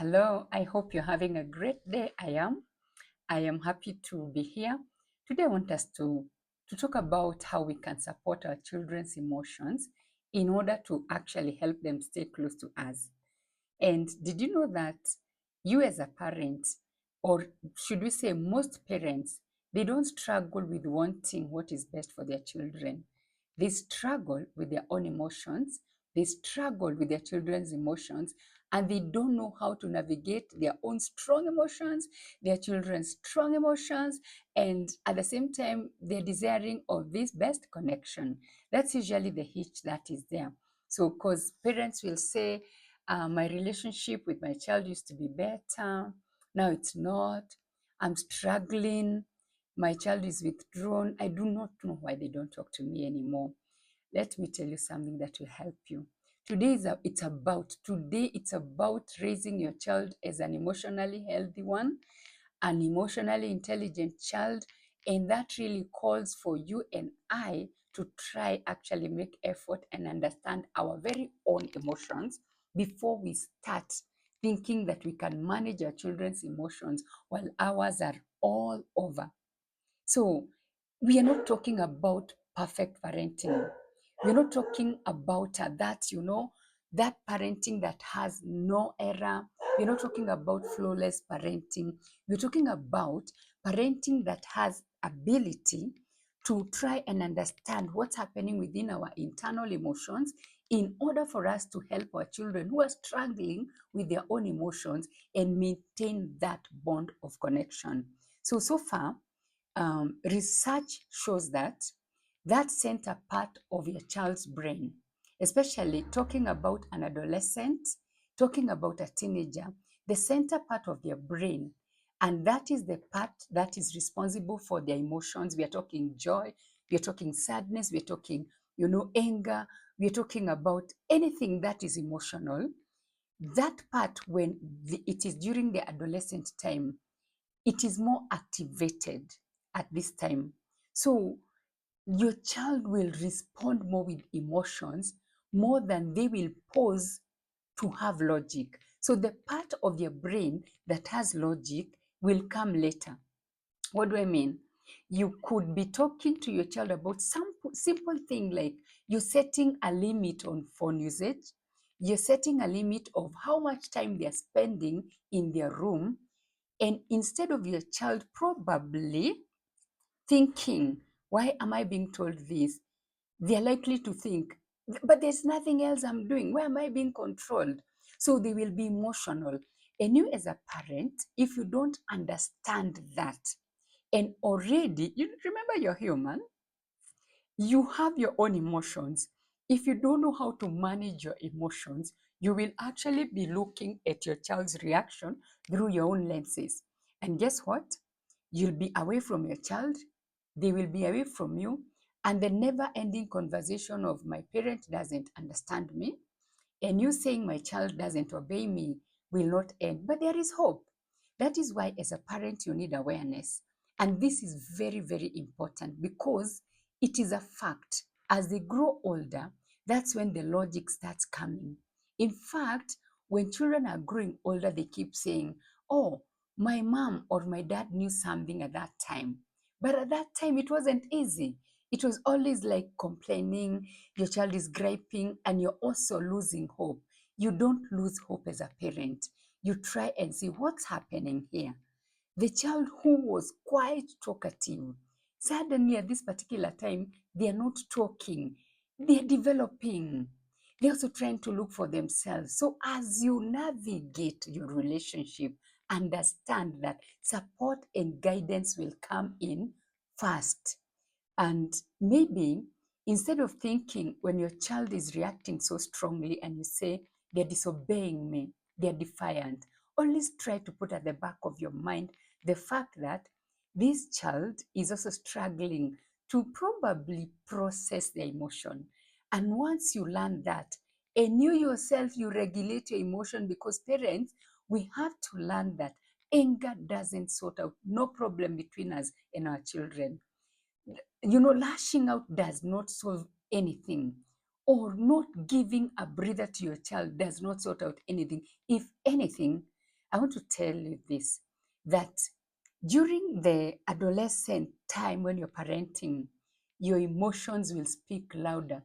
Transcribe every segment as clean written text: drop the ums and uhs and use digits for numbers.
Hello, I hope you're having a great day. I am. I am happy to be here. Today, I want us to talk about how we can support our children's emotions in order to actually help them stay close to us. And did you know that you, as a parent, or should we say most parents, they don't struggle with wanting what is best for their children. They struggle with their own emotions, they struggle with their children's emotions, and they don't know how to navigate their own strong emotions, their children's strong emotions, and at the same time, they're desiring of this best connection. That's usually the hitch that is there. So, because parents will say, my relationship with my child used to be better. Now it's not. I'm struggling. My child is withdrawn. I do not know why they don't talk to me anymore. Let me tell you something that will help you. Today it's about raising your child as an emotionally healthy one, an emotionally intelligent child, and that really calls for you and I to try actually make effort and understand our very own emotions before we start thinking that we can manage our children's emotions while ours are all over. So we are not talking about perfect parenting. We're not talking about that parenting that has no error. We're not talking about flawless parenting. We're talking about parenting that has ability to try and understand what's happening within our internal emotions in order for us to help our children who are struggling with their own emotions and maintain that bond of connection. So far, research shows that that center part of your child's brain, especially talking about an adolescent, talking about a teenager, the center part of their brain, and that is the part that is responsible for their emotions. We are talking joy, we are talking sadness, we are talking, anger, we are talking about anything that is emotional. That part, when it is during the adolescent time, it is more activated at this time. So your child will respond more with emotions more than they will pause to have logic. So the part of your brain that has logic will come later. What do I mean? You could be talking to your child about some simple thing like you're setting a limit on phone usage, you're setting a limit of how much time they're spending in their room, and instead of your child probably thinking, why am I being told this? They're likely to think, but there's nothing else I'm doing. Why am I being controlled? So they will be emotional. And you, as a parent, if you don't understand that, and already, you remember you're human, you have your own emotions. If you don't know how to manage your emotions, you will actually be looking at your child's reaction through your own lenses. And guess what? You'll be away from your child, they will be away from you, and the never ending conversation of my parent doesn't understand me, and you saying my child doesn't obey me will not end. But there is hope. That is why, as a parent, you need awareness. And this is very, very important because it is a fact. As they grow older, that's when the logic starts coming. In fact, when children are growing older, they keep saying, oh, my mom or my dad knew something at that time. But at that time, it wasn't easy. It was always like complaining, your child is griping, and you're also losing hope. You don't lose hope as a parent. You try and see what's happening here. The child who was quite talkative, suddenly at this particular time, they are not talking. They're developing. They're also trying to look for themselves. So as you navigate your relationship, understand that support and guidance will come in first. And maybe instead of thinking when your child is reacting so strongly and you say, they're disobeying me, they're defiant, always try to put at the back of your mind the fact that this child is also struggling to probably process their emotion. And once you learn that, and you yourself, you regulate your emotion, because parents, we have to learn that anger doesn't sort out no problem between us and our children. Lashing out does not solve anything, or not giving a breather to your child does not sort out anything. If anything, I want to tell you this, that during the adolescent time when you're parenting, your emotions will speak louder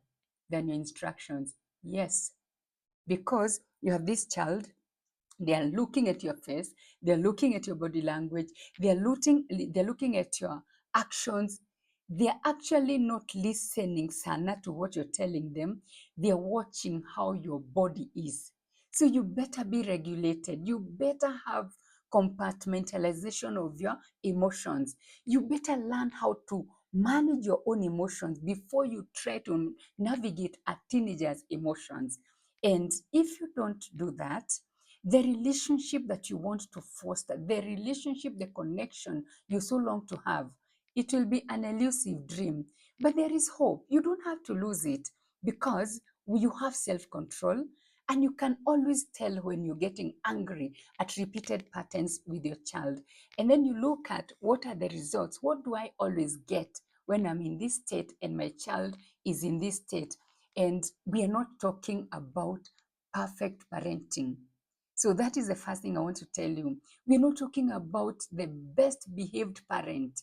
than your instructions. Yes, because you have this child, they are looking at your face, they're looking at your body language, they're looking at your actions. They're actually not listening, Sana, to what you're telling them. They're watching how your body is. So you better be regulated. You better have compartmentalization of your emotions. You better learn how to manage your own emotions before you try to navigate a teenager's emotions. And if you don't do that, the relationship that you want to foster, the relationship, the connection you so long to have, it will be an elusive dream. But there is hope. You don't have to lose it because you have self control and you can always tell when you're getting angry at repeated patterns with your child. And then you look at what are the results? What do I always get when I'm in this state and my child is in this state? And we are not talking about perfect parenting. So that is the first thing I want to tell you. We're not talking about the best behaved parent.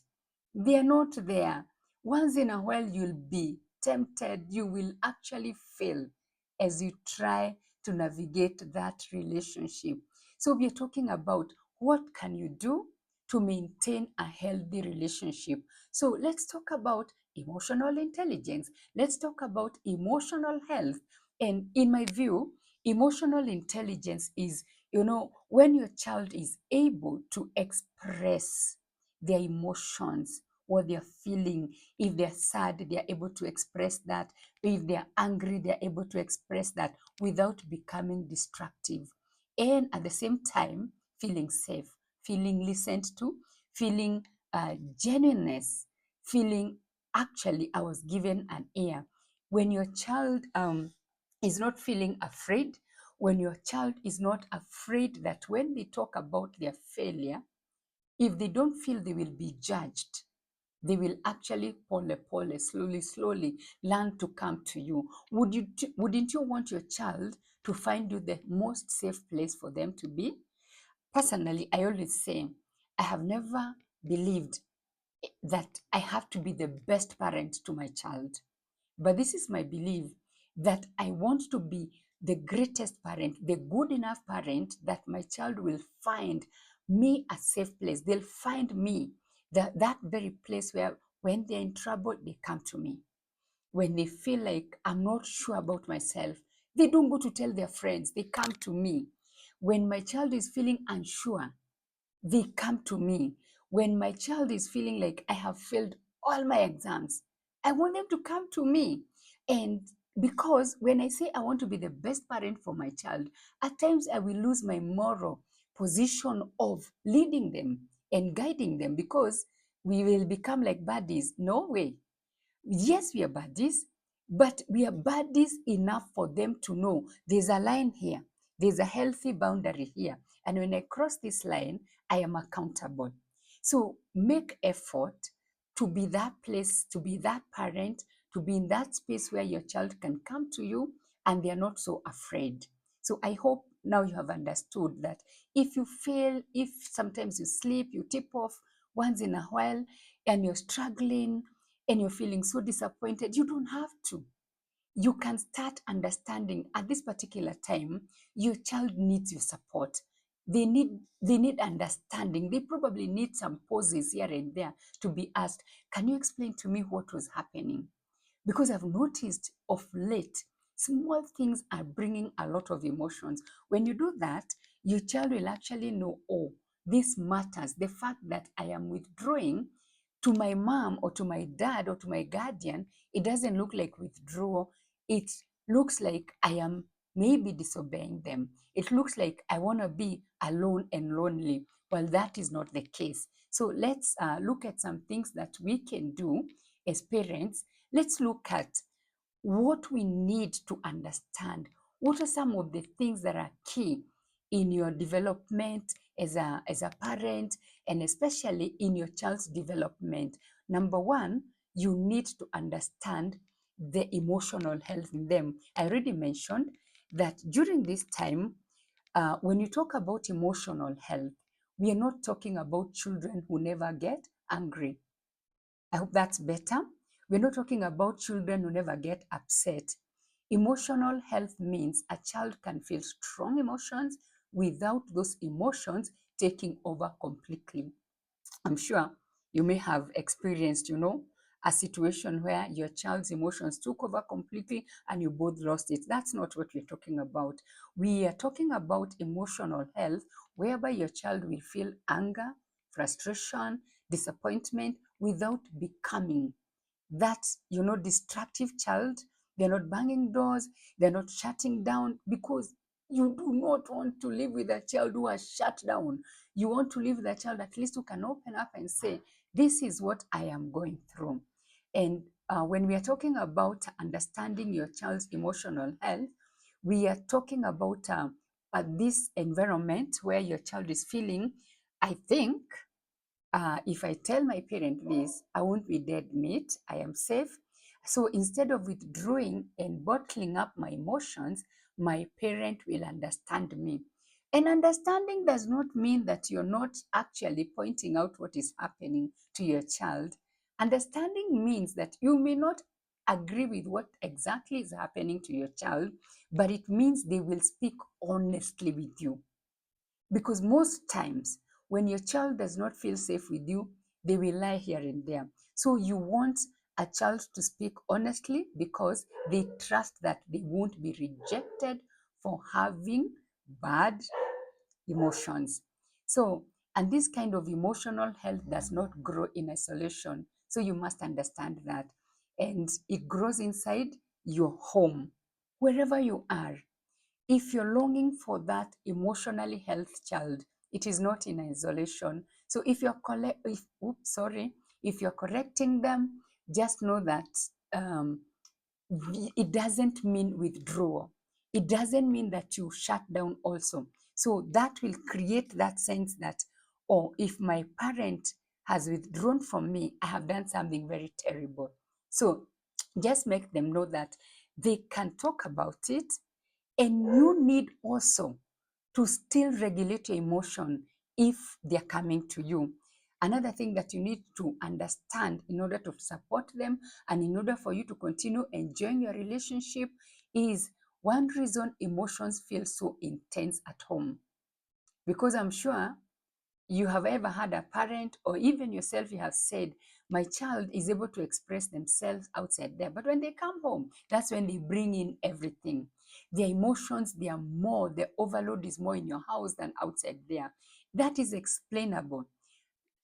They are not there. Once in a while, you'll be tempted. You will actually fail as you try to navigate that relationship. So we are talking about what can you do to maintain a healthy relationship. So let's talk about emotional intelligence. Let's talk about emotional health. And in my view, emotional intelligence is, when your child is able to express their emotions, what they're feeling. If they're sad, they're able to express that. If they're angry, they're able to express that without becoming destructive. And at the same time, feeling safe, feeling listened to, feeling genuineness, feeling actually I was given an ear. When your child is not feeling afraid, when your child is not afraid that when they talk about their failure, if they don't feel they will be judged, they will actually pole, slowly learn to come to you. Wouldn't you want your child to find you the most safe place for them to be? Personally, I always say, I have never believed that I have to be the best parent to my child. But this is my belief, that I want to be the greatest parent, the good enough parent that my child will find me a safe place. They'll find me that very place where when they're in trouble, they come to me. When they feel like I'm not sure about myself, they don't go to tell their friends, they come to me. When my child is feeling unsure, they come to me. When my child is feeling like I have failed all my exams, I want them to come to me. And because when I say I want to be the best parent for my child, at times I will lose my moral position of leading them and guiding them, because we will become like buddies. No way. Yes, we are buddies, but we are buddies enough for them to know there's a line here, there's a healthy boundary here. And when I cross this line, I am accountable. So make effort to be that place, to be that parent, to be in that space where your child can come to you and they are not so afraid. So I hope now you have understood that if you fail, if sometimes you sleep, you tip off once in a while, and you're struggling, and you're feeling so disappointed, you don't have to. You can start understanding at this particular time, your child needs your support. They need understanding. They probably need some pauses here and there to be asked, can you explain to me what was happening? Because I've noticed of late, small things are bringing a lot of emotions. When you do that, your child will actually know, oh, this matters. The fact that I am withdrawing to my mom or to my dad or to my guardian, it doesn't look like withdrawal. It looks like I am maybe disobeying them. It looks like I want to be alone and lonely. Well, that is not the case. So let's look at some things that we can do as parents. Let's look at what we need to understand. What are some of the things that are key in your development as a parent, and especially in your child's development? Number one, you need to understand the emotional health in them. I already mentioned that during this time, When you talk about emotional health, we are not talking about children who never get angry. I hope that's better. We're not talking about children who never get upset. Emotional health means a child can feel strong emotions without those emotions taking over completely. I'm sure you may have experienced, a situation where your child's emotions took over completely and you both lost it. That's not what we're talking about. We are talking about emotional health, whereby your child will feel anger, frustration, disappointment without becoming that, destructive child. They're not banging doors, they're not shutting down, because you do not want to live with a child who has shut down. You want to live with a child at least who can open up and say, this is what I am going through. And when we are talking about understanding your child's emotional health, we are talking about this environment where your child is feeling, I think if I tell my parent this, I won't be dead meat, I am safe. So instead of withdrawing and bottling up my emotions, my parent will understand me. And understanding does not mean that you're not actually pointing out what is happening to your child. Understanding means that you may not agree with what exactly is happening to your child, but it means they will speak honestly with you. Because most times, when your child does not feel safe with you, they will lie here and there. So you want a child to speak honestly because they trust that they won't be rejected for having bad emotions. So, and this kind of emotional health does not grow in isolation. So you must understand that. And it grows inside your home, wherever you are. If you're longing for that emotionally healthy child, it is not in isolation. So if you're correcting them, just know that um, it doesn't mean withdrawal. It doesn't mean that you shut down also. So that will create that sense that, oh, if my parent has withdrawn from me, I have done something very terrible. So just make them know that they can talk about it, and you need also to still regulate your emotion if they're coming to you. Another thing that you need to understand in order to support them and in order for you to continue enjoying your relationship is one reason emotions feel so intense at home. Because I'm sure you have ever had a parent or even yourself, you have said, my child is able to express themselves outside there. But when they come home, that's when they bring in everything. Their emotions, they are more, the overload is more in your house than outside there. That is explainable.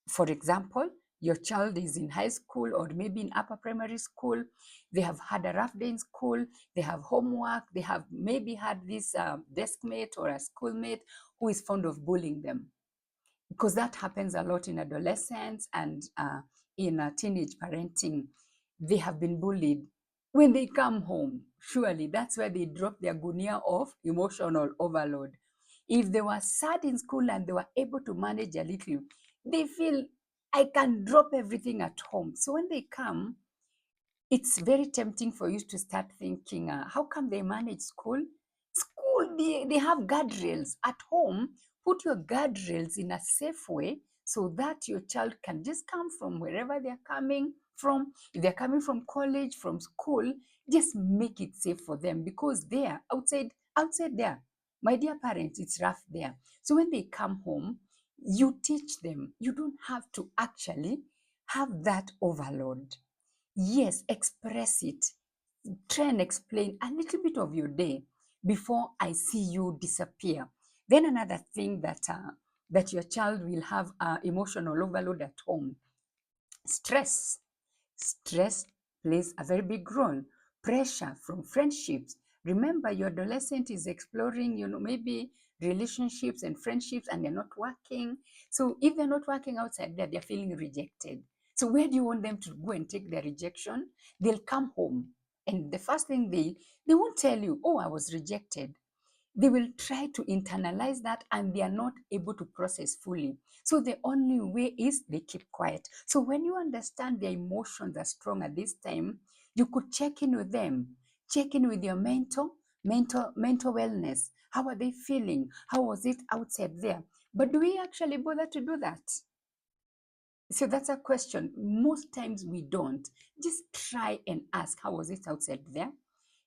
For example, your child is in high school or maybe in upper primary school. They have had a rough day in school. They have homework. They have maybe had this desk mate or a schoolmate who is fond of bullying them, because that happens a lot in adolescence and in teenage parenting. They have been bullied. When they come home, surely that's where they drop their gunia of emotional overload. If they were sad in school and they were able to manage a little, they feel, I can drop everything at home. So when they come, it's very tempting for you to start thinking, how come they manage school? School, they have guardrails. At home, put your guardrails in a safe way so that your child can just come from wherever they're coming from. If they're coming from college, from school, just make it safe for them, because there, outside there, my dear parents, it's rough there. So when they come home, you teach them. You don't have to actually have that overload. Yes, express it. Try and explain a little bit of your day before I see you disappear. Then another thing that your child will have emotional overload at home. Stress. Stress plays a very big role. Pressure from friendships. Remember, your adolescent is exploring, maybe relationships and friendships, and they're not working. So if they're not working outside there, they're feeling rejected. So where do you want them to go and take their rejection? They'll come home. And the first thing they won't tell you, oh, I was rejected. They will try to internalize that and they are not able to process fully. So the only way is they keep quiet. So when you understand their emotions are strong at this time, you could check in with them, check in with your mental wellness. How are they feeling? How was it outside there? But do we actually bother to do that? So that's a question. Most times we don't. Just try and ask, how was it outside there?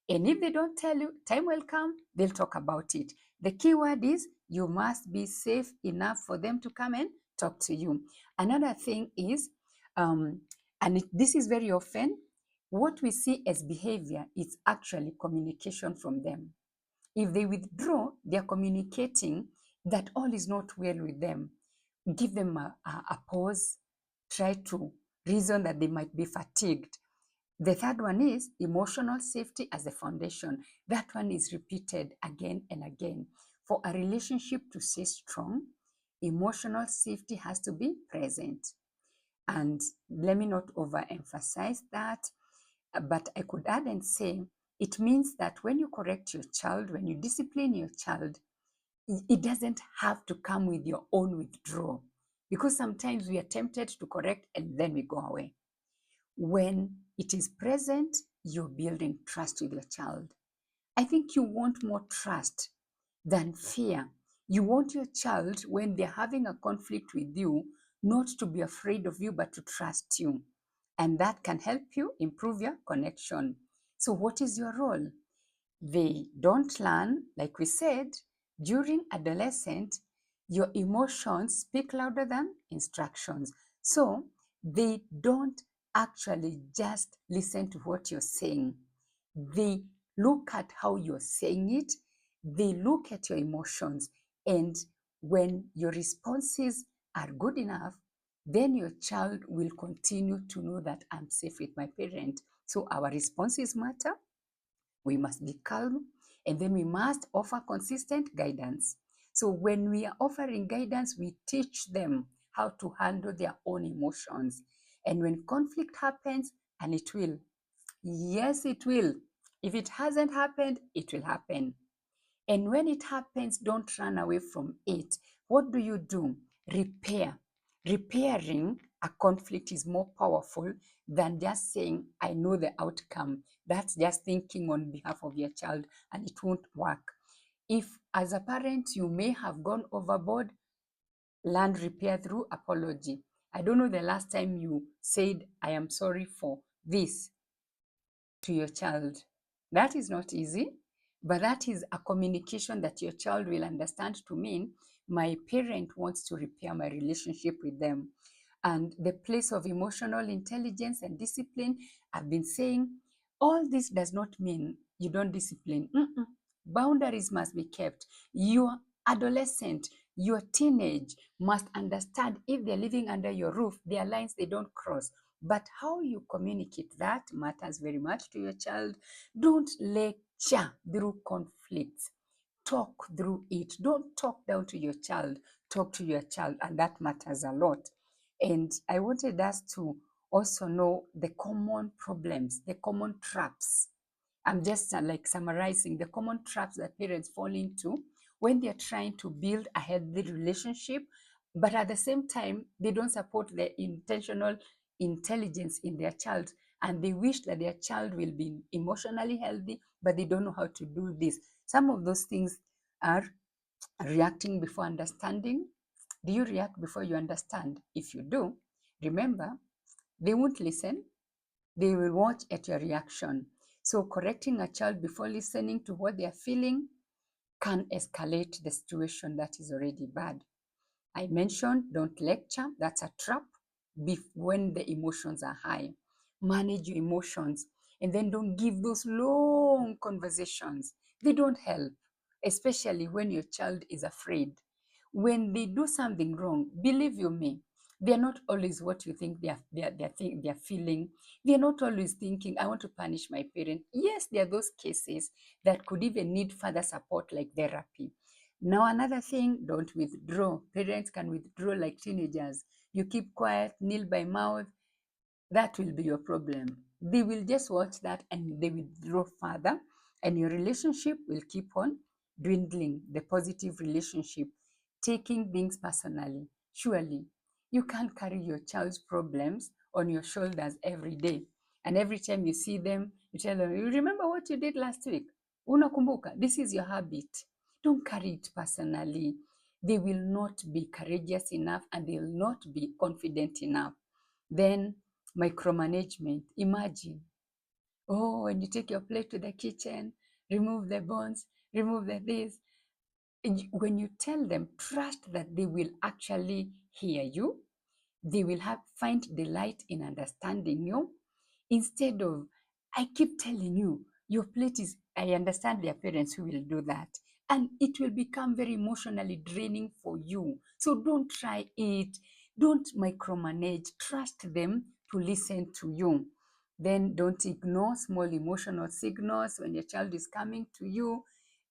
And if they don't tell you, time will come, they'll talk about it. The key word is you must be safe enough for them to come and talk to you. Another thing is, this is very often, what we see as behavior is actually communication from them. If they withdraw, they're communicating that all is not well with them. Give them a pause, try to reason that they might be fatigued. The third one is emotional safety as a foundation. That one is repeated again and again. For a relationship to stay strong, emotional safety has to be present. And let me not overemphasize that, but I could add and say it means that when you correct your child, when you discipline your child, it doesn't have to come with your own withdrawal, because sometimes we are tempted to correct and then we go away. When it is present, you're building trust with your child. I think you want more trust than fear. You want your child, when they're having a conflict with you, not to be afraid of you, but to trust you. And that can help you improve your connection. So, what is your role? They don't learn, like we said, during adolescence, your emotions speak louder than instructions. So they don't actually just listen to what you're saying. They look at how you're saying it. They look at your emotions. And when your responses are good enough, then your child will continue to know that I'm safe with my parent. So our responses matter. We must be calm, and then we must offer consistent guidance. So when we are offering guidance, we teach them how to handle their own emotions. And when conflict happens, and it will, yes, it will. If it hasn't happened, it will happen. And when it happens, don't run away from it. What do? Repair. Repairing a conflict is more powerful than just saying, I know the outcome. That's just thinking on behalf of your child, and it won't work. If, as a parent, you may have gone overboard, learn repair through apology. I don't know the last time you said, I am sorry for this to your child. That is not easy, but that is a communication that your child will understand to mean my parent wants to repair my relationship with them. And the place of emotional intelligence and discipline, I've been saying, all this does not mean you don't discipline. Boundaries must be kept. Your adolescent, your teenage must understand, if they're living under your roof, there are lines they don't cross. But how you communicate that matters very much to your child. Don't lecture through conflicts. Talk through it. Don't talk down to your child. Talk to your child, and that matters a lot. And I wanted us to also know the common problems, the common traps. I'm just like summarizing the common traps that parents fall into when they're trying to build a healthy relationship, but at the same time, they don't support the intentional intelligence in their child. And they wish that their child will be emotionally healthy, but they don't know how to do this. Some of those things are reacting before understanding. Do you react before you understand? If you do, remember, they won't listen. They will watch at your reaction. So correcting a child before listening to what they are feeling can escalate the situation that is already bad. I mentioned don't lecture, that's a trap when the emotions are high. Manage your emotions, and then don't give those long conversations. They don't help, especially when your child is afraid. When they do something wrong, believe you me, they're not always what you think they're feeling. They're not always thinking, I want to punish my parent. Yes, there are those cases that could even need further support like therapy. Now, another thing, don't withdraw. Parents can withdraw like teenagers. You keep quiet, kneel by mouth, that will be your problem. They will just watch that and they withdraw further, and your relationship will keep on dwindling. The positive relationship, taking things personally. Surely, you can't carry your child's problems on your shoulders every day. And every time you see them, you tell them, you remember what you did last week? Unakumbuka, this is your habit. don't carry it personally. They will not be courageous enough and they will not be confident enough. Then micromanagement. Imagine, oh, when you take your plate to the kitchen, remove the bones, remove the this. When you tell them, trust that they will actually hear you. They will find delight in understanding you. Instead of, I keep telling you, your plate is, I understand their parents who will do that. And it will become very emotionally draining for you. So don't try it. Don't micromanage. Trust them to listen to you. Then don't ignore small emotional signals when your child is coming to you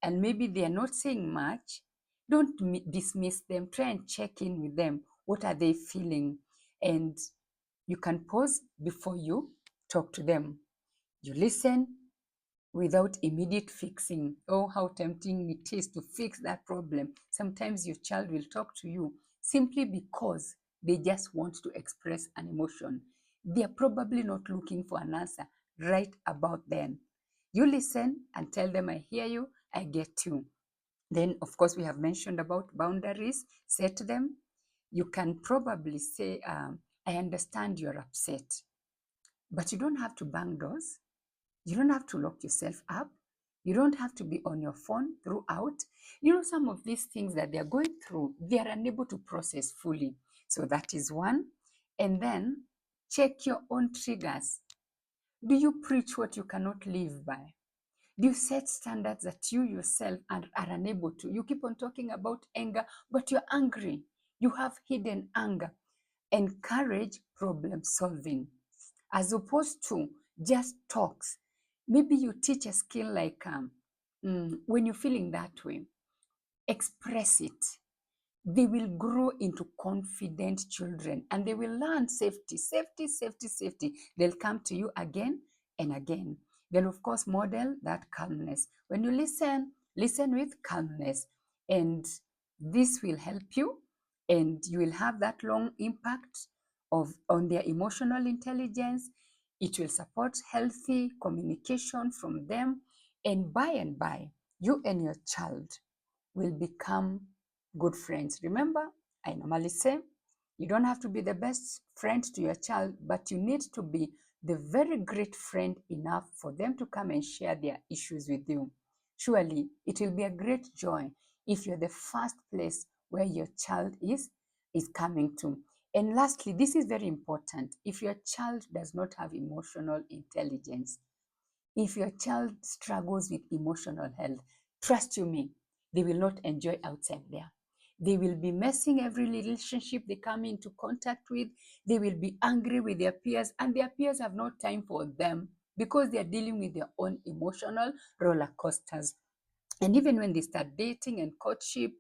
and maybe they are not saying much. Don't dismiss them. Try and check in with them. What are they feeling? And you can pause before you talk to them. You listen without immediate fixing. Oh, how tempting it is to fix that problem. Sometimes your child will talk to you simply because they just want to express an emotion. They are probably not looking for an answer right about then. You listen and tell them, I hear you, I get you. Then, of course, we have mentioned about boundaries. Set them. You can probably say, I understand you're upset, but you don't have to bang doors. You don't have to lock yourself up. You don't have to be on your phone throughout. You know, some of these things that they're going through, they are unable to process fully. So that is one. And then check your own triggers. Do you preach what you cannot live by? Do you set standards that you yourself are unable to? You keep on talking about anger, but you're angry. You have hidden anger. Encourage problem solving as opposed to just talks. Maybe you teach a skill like when you're feeling that way, express it. They will grow into confident children and they will learn safety, safety, safety, safety. They'll come to you again and again. Then, of course, model that calmness. When you listen, listen with calmness. And this will help you and you will have that long impact on their emotional intelligence. It will support healthy communication from them. And by, you and your child will become good friends. Remember, I normally say you don't have to be the best friend to your child, but you need to be the very great friend enough for them to come and share their issues with you. Surely, it will be a great joy if you're the first place where your child is coming to. And lastly, this is very important. If your child does not have emotional intelligence, if your child struggles with emotional health, trust you me, they will not enjoy outside there. They will be messing every relationship they come into contact with. They will be angry with their peers, and their peers have no time for them because they are dealing with their own emotional roller coasters. And even when they start dating and courtship,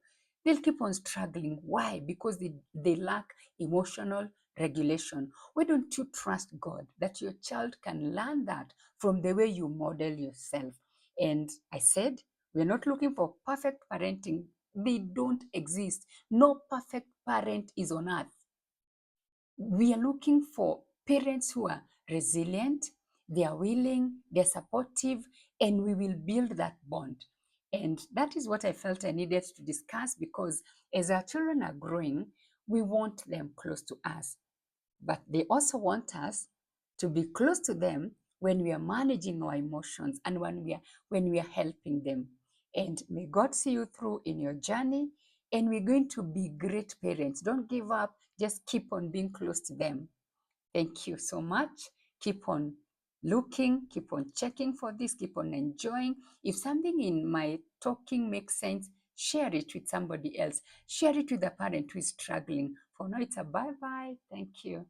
they'll keep on struggling. Why? Because they lack emotional regulation. Why don't you trust God that your child can learn that from the way you model yourself? And I said, we're not looking for perfect parenting. They don't exist. No perfect parent is on earth. We are looking for parents who are resilient, they are willing, they're supportive, and we will build that bond. And that is what I felt I needed to discuss because as our children are growing, we want them close to us. But they also want us to be close to them when we are managing our emotions and when we are helping them. And may God see you through in your journey. And we're going to be great parents. Don't give up. Just keep on being close to them. Thank you so much. Keep on looking, keep on checking for this, keep on enjoying. If something in my talking makes sense, share it with somebody else. Share it with a parent who is struggling. For now, it's a bye-bye. Thank you.